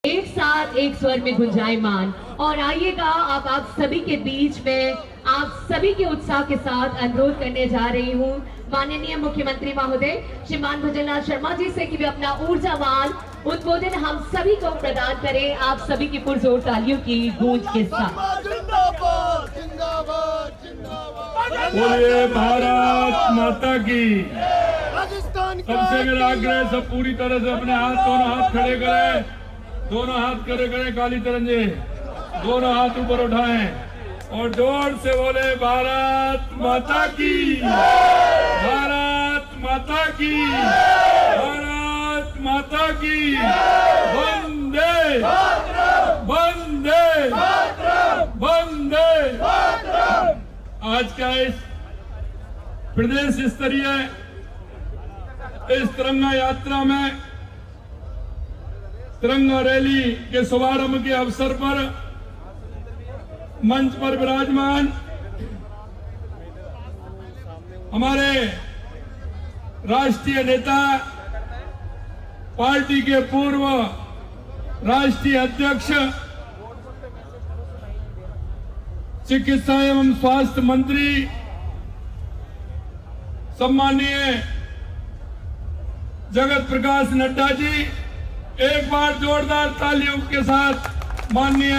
एक साथ एक स्वर में गुंजायमान। और आइएगा आप सभी के बीच में आप सभी के उत्साह के साथ अनुरोध करने जा रही हूँ माननीय मुख्यमंत्री महोदय श्रीमान भजनलाल शर्मा जी से कि वे अपना ऊर्जावान उद्बोधन हम सभी को प्रदान करें आप सभी की पुरजोर तालियों की गूंज के साथ। बोलिए भारत माता की। सबसे मेरा आग्रह सब पूरी तरह से अपने दोनों हाथ खड़े करें, दोनों हाथ खड़े करें, काली तरंजे दोनों हाथ ऊपर उठाएं और जोर से बोले भारत माता की, भारत माता की, भारत माता की। वंदे वंदे वंदे। आज का इस प्रदेश स्तरीय इस तिरंगा यात्रा में तिरंगा रैली के शुभारंभ के अवसर पर मंच पर विराजमान हमारे राष्ट्रीय नेता, पार्टी के पूर्व राष्ट्रीय अध्यक्ष, चिकित्सा एवं स्वास्थ्य मंत्री सम्माननीय जगत प्रकाश नड्डा जी, एक बार जोरदार तालियों के साथ माननीय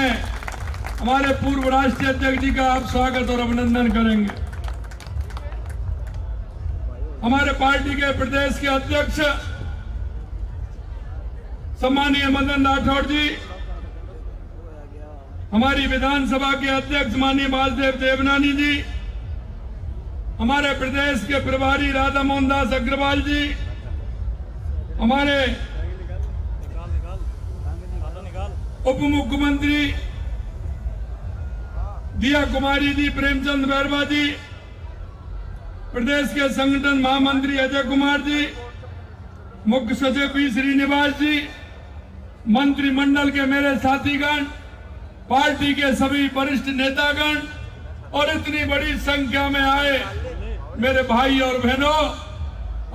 हमारे पूर्व राष्ट्रीय अध्यक्ष जी का आप स्वागत और अभिनंदन करेंगे। हमारे पार्टी के प्रदेश के अध्यक्ष सम्माननीय मदन राठौड़ जी, हमारी विधानसभा के अध्यक्ष माननीय बालदेव देवनानी जी, हमारे प्रदेश के प्रभारी राधा मोहन दास अग्रवाल जी, हमारे उप मुख्यमंत्री दिया कुमारी जी, प्रेमचंद बैरवा जी, प्रदेश के संगठन महामंत्री अजय कुमार जी, मुख्य सचिव पी श्रीनिवास जी, मंत्रिमंडल के मेरे साथीगण, पार्टी के सभी वरिष्ठ नेतागण और इतनी बड़ी संख्या में आए मेरे भाई और बहनों,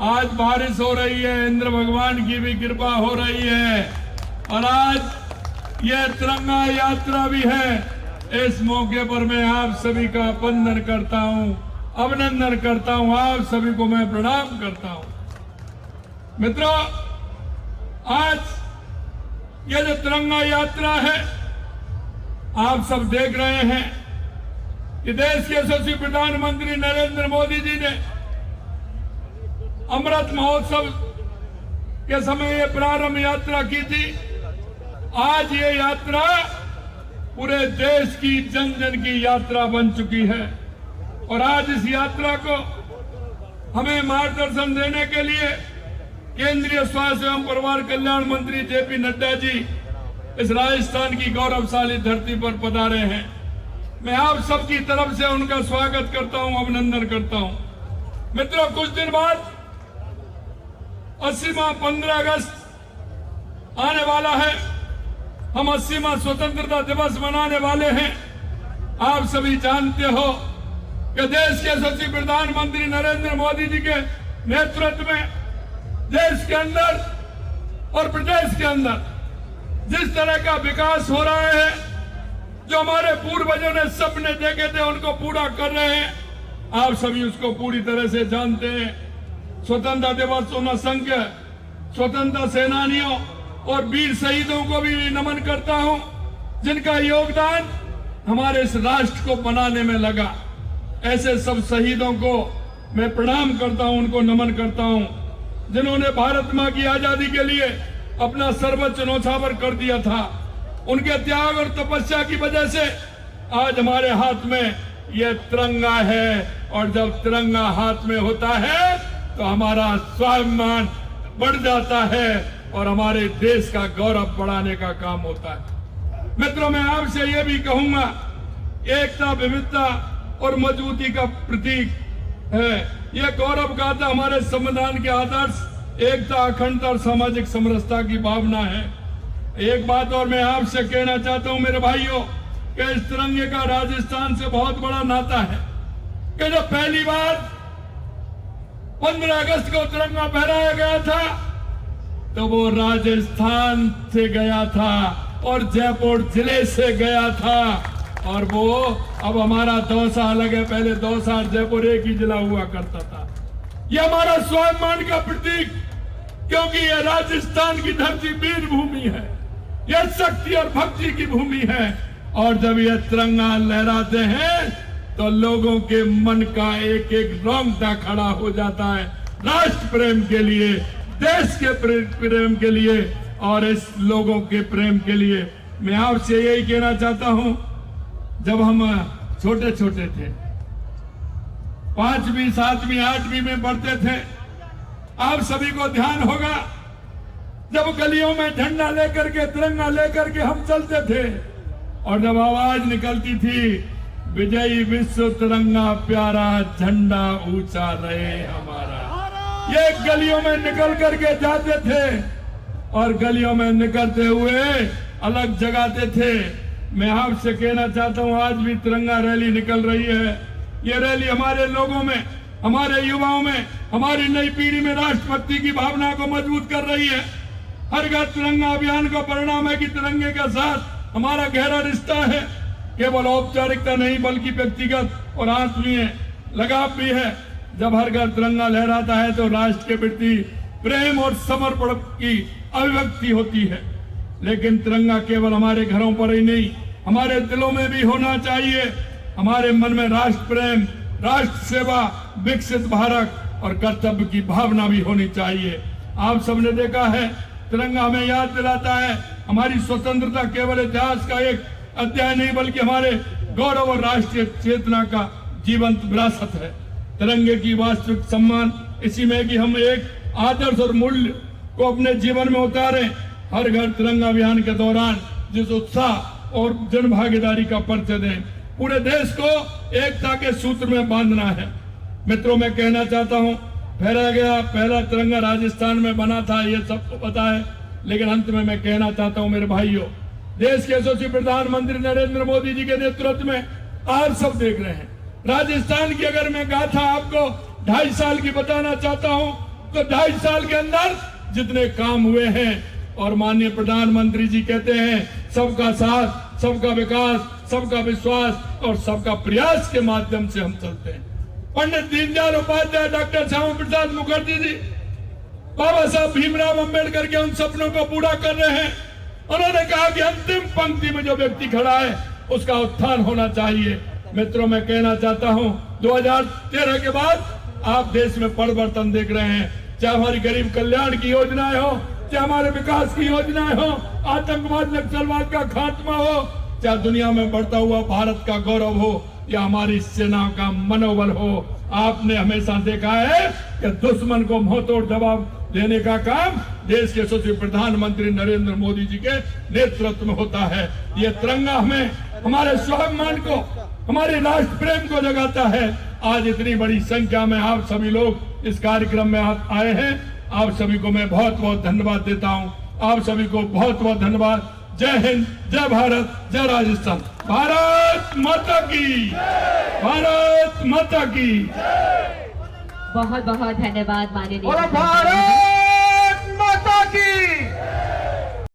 आज बारिश हो रही है, इंद्र भगवान की भी कृपा हो रही है और आज यह तिरंगा यात्रा भी है। इस मौके पर मैं आप सभी का वंदन करता हूं, अभिनंदन करता हूं, आप सभी को मैं प्रणाम करता हूं। मित्रों, आज यह जो तिरंगा यात्रा है आप सब देख रहे हैं कि देश के यशस्वी प्रधानमंत्री नरेंद्र मोदी जी ने अमृत महोत्सव के समय ये प्रारंभ यात्रा की थी। आज ये यात्रा पूरे देश की जन जन की यात्रा बन चुकी है और आज इस यात्रा को हमें मार्गदर्शन देने के लिए केंद्रीय स्वास्थ्य एवं परिवार कल्याण मंत्री जेपी नड्डा जी इस राजस्थान की गौरवशाली धरती पर पधारे हैं। मैं आप सबकी तरफ से उनका स्वागत करता हूं, अभिनंदन करता हूं। मित्रों, कुछ दिन बाद 80वां 15 अगस्त आने वाला है। हम 80वां स्वतंत्रता दिवस मनाने वाले हैं। आप सभी जानते हो कि देश के यशस्वी प्रधानमंत्री नरेंद्र मोदी जी के नेतृत्व में देश के अंदर और प्रदेश के अंदर जिस तरह का विकास हो रहा है, जो हमारे पूर्वजों ने सपने देखे थे उनको पूरा कर रहे हैं। आप सभी उसको पूरी तरह से जानते हैं। स्वतंत्रता दिवस में असंख्य स्वतंत्रता सेनानियों और वीर शहीदों को भी नमन करता हूं, जिनका योगदान हमारे इस राष्ट्र को बनाने में लगा। ऐसे सब शहीदों को मैं प्रणाम करता हूं, उनको नमन करता हूं, जिन्होंने भारत मां की आजादी के लिए अपना सर्वोच्च न्यौछावर कर दिया था। उनके त्याग और तपस्या की वजह से आज हमारे हाथ में यह तिरंगा है और जब तिरंगा हाथ में होता है तो हमारा स्वाभिमान बढ़ जाता है और हमारे देश का गौरव बढ़ाने का काम होता है। मित्रों, मैं आपसे यह भी कहूंगा, एकता विविधता और मजबूती का प्रतीक है। यह गौरव गाथा हमारे संविधान के आदर्श एकता, अखंडता और सामाजिक समरसता की भावना है। एक बात और मैं आपसे कहना चाहता हूं मेरे भाइयों, कि इस तिरंगे का राजस्थान से बहुत बड़ा नाता है कि जब पहली बार 15 अगस्त को तिरंगा फहराया गया था तो वो राजस्थान से गया था और जयपुर जिले से गया था। और वो अब हमारा दौसा अलग है, पहले दौसा और जयपुर एक ही जिला हुआ करता था। ये हमारा स्वाभिमान का प्रतीक, क्योंकि ये राजस्थान की धरती वीर भूमि है, यह शक्ति और भक्ति की भूमि है। और जब ये तिरंगा लहराते हैं तो लोगों के मन का एक एक रोंगटा खड़ा हो जाता है, राष्ट्र प्रेम के लिए, देश के प्रेम के लिए और इस लोगों के प्रेम के लिए। मैं आपसे यही कहना चाहता हूं, जब हम छोटे छोटे थे, 5वीं 7वीं 8वीं में पढ़ते थे, आप सभी को ध्यान होगा जब गलियों में झंडा लेकर के, तिरंगा लेकर के हम चलते थे और जब आवाज निकलती थी, विजयी विश्व तिरंगा प्यारा, झंडा ऊंचा रहे हमारा। ये गलियों में निकल करके जाते थे और गलियों में निकलते हुए अलग जगाते थे। मैं आपसे कहना चाहता हूं, आज भी तिरंगा रैली निकल रही है। ये रैली हमारे लोगों में, हमारे युवाओं में, हमारी नई पीढ़ी में राष्ट्रभक्ति की भावना को मजबूत कर रही है। हर घर तिरंगा अभियान का परिणाम है कि तिरंगे के साथ हमारा गहरा रिश्ता है, केवल औपचारिकता नहीं बल्कि व्यक्तिगत और आत्मीय लगाव भी है। जब हर घर तिरंगा लहराता है तो राष्ट्र के प्रति प्रेम और समर्पण की अभिव्यक्ति होती है। लेकिन तिरंगा केवल हमारे घरों पर ही नहीं, हमारे दिलों में भी होना चाहिए। हमारे मन में राष्ट्र प्रेम, राष्ट्र सेवा, विकसित भारत और कर्तव्य की भावना भी होनी चाहिए। आप सबने देखा है, तिरंगा हमें याद दिलाता है हमारी स्वतंत्रता केवल इतिहास का एक अध्याय नहीं बल्कि हमारे गौरव और राष्ट्रीय चेतना का जीवंत विरासत है। तिरंगे की वास्तविक सम्मान इसी में कि हम एक आदर्श और मूल्य को अपने जीवन में उतारें। हर घर तिरंगा अभियान के दौरान जिस उत्साह और जन भागीदारी का परिचय दें, पूरे देश को एकता के सूत्र में बांधना है। मित्रों, मैं कहना चाहता हूं, फहराया गया पहला तिरंगा राजस्थान में बना था, ये सबको पता है। लेकिन अंत में मैं कहना चाहता हूं, मेरे भाइयों, देश के यशस्वी प्रधानमंत्री नरेंद्र मोदी जी के नेतृत्व में आप सब देख रहे हैं, राजस्थान की अगर मैं गाथा आपको 2.5 साल की बताना चाहता हूं तो 2.5 साल के अंदर जितने काम हुए हैं, और माननीय प्रधानमंत्री जी कहते हैं सबका साथ, सबका विकास, सबका विश्वास और सबका प्रयास के माध्यम से हम चलते हैं। पंडित दीनदयाल उपाध्याय, डॉक्टर श्यामा प्रसाद मुखर्जी जी, बाबा साहब भीमराव अंबेडकर के उन सपनों को पूरा कर रहे हैं। उन्होंने कहा कि अंतिम पंक्ति में जो व्यक्ति खड़ा है उसका उत्थान होना चाहिए। मित्रों, मैं कहना चाहता हूं, 2013 के बाद आप देश में परिवर्तन देख रहे हैं, चाहे हमारी गरीब कल्याण की योजनाएं हो, चाहे हमारे विकास की योजनाएं हो, आतंकवाद नक्सलवाद का खात्मा हो, चाहे दुनिया में बढ़ता हुआ भारत का गौरव हो या हमारी सेना का मनोबल हो। आपने हमेशा देखा है कि दुश्मन को मुंहतोड़ जवाब देने का काम देश के यशस्वी प्रधानमंत्री नरेंद्र मोदी जी के नेतृत्व में होता है। ये तिरंगा हमें, हमारे स्वाभिमान को, हमारे राष्ट्र प्रेम को जगाता है। आज इतनी बड़ी संख्या में आप सभी लोग इस कार्यक्रम में आए हैं, आप सभी को मैं बहुत बहुत धन्यवाद देता हूं। आप सभी को बहुत बहुत धन्यवाद। जय हिंद, जय भारत, जय राजस्थान। भारत माता की, भारत माता की। बहुत बहुत धन्यवाद माननीय भारत